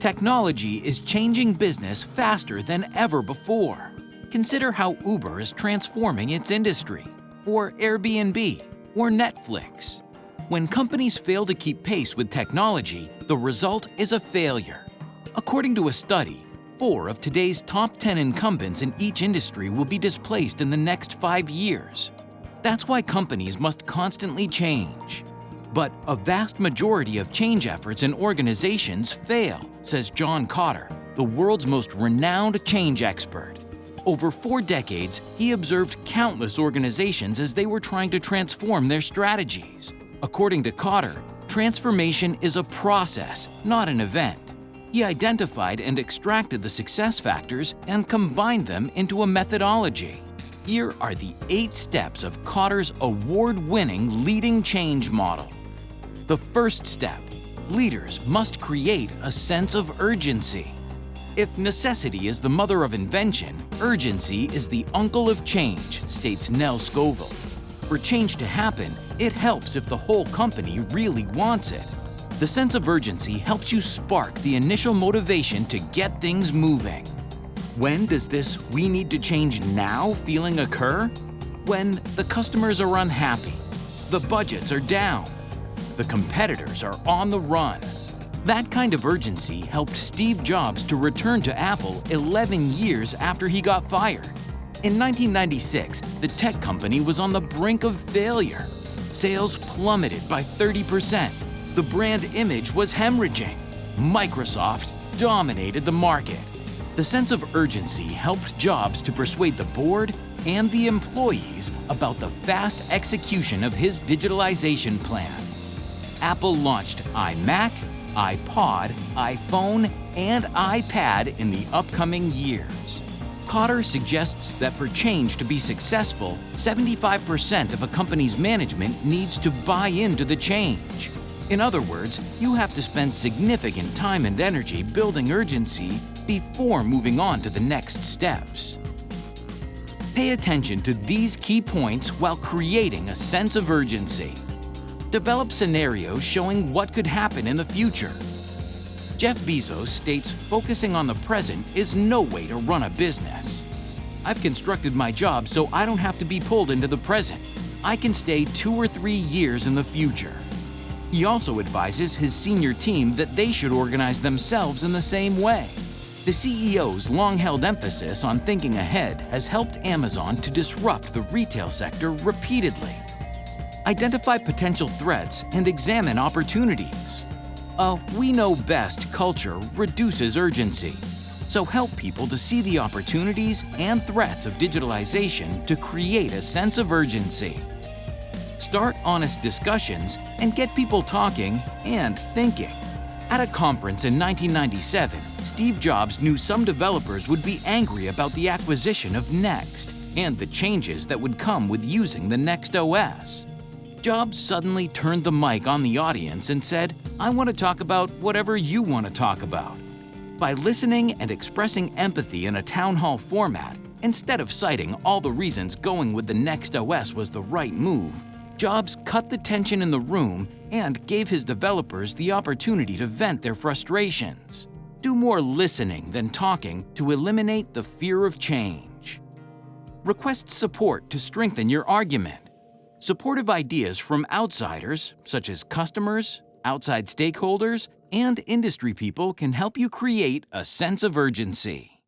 Technology is changing business faster than ever before. Consider how Uber is transforming its industry, or Airbnb, or Netflix. When companies fail to keep pace with technology, the result is a failure. According to a study, 4 of today's top 10 incumbents in each industry will be displaced in the next 5 years. That's why companies must constantly change. But a vast majority of change efforts in organizations fail, says John Kotter, the world's most renowned change expert. Over 4 decades, he observed countless organizations as they were trying to transform their strategies. According to Kotter, transformation is a process, not an event. He identified and extracted the success factors and combined them into a methodology. Here are the 8 steps of Kotter's award-winning leading change model. The first step: leaders must create a sense of urgency. If necessity is the mother of invention, urgency is the uncle of change, states Nell Scoville. For change to happen, it helps if the whole company really wants it. The sense of urgency helps you spark the initial motivation to get things moving. When does this "we need to change now" feeling occur? When the customers are unhappy, the budgets are down, the competitors are on the run. That kind of urgency helped Steve Jobs to return to Apple 11 years after he got fired. In 1996, the tech company was on the brink of failure. Sales plummeted by 30%. The brand image was hemorrhaging. Microsoft dominated the market. The sense of urgency helped Jobs to persuade the board and the employees about the fast execution of his digitalization plan. Apple launched iMac, iPod, iPhone, and iPad in the upcoming years. Kotter suggests that for change to be successful, 75% of a company's management needs to buy into the change. In other words, you have to spend significant time and energy building urgency before moving on to the next steps. Pay attention to these key points while creating a sense of urgency. Develop scenarios showing what could happen in the future. Jeff Bezos states focusing on the present is no way to run a business. I've constructed my job so I don't have to be pulled into the present. I can stay 2 or 3 years in the future. He also advises his senior team that they should organize themselves in the same way. The CEO's long-held emphasis on thinking ahead has helped Amazon to disrupt the retail sector repeatedly. Identify potential threats and examine opportunities. A we-know-best culture reduces urgency, so help people to see the opportunities and threats of digitalization to create a sense of urgency. Start honest discussions and get people talking and thinking. At a conference in 1997, Steve Jobs knew some developers would be angry about the acquisition of Next and the changes that would come with using the Next OS. Jobs suddenly turned the mic on the audience and said, "I want to talk about whatever you want to talk about." By listening and expressing empathy in a town hall format, instead of citing all the reasons going with the Next OS was the right move, Jobs cut the tension in the room and gave his developers the opportunity to vent their frustrations. Do more listening than talking to eliminate the fear of change. Request support to strengthen your argument. Supportive ideas from outsiders, such as customers, outside stakeholders, and industry people can help you create a sense of urgency.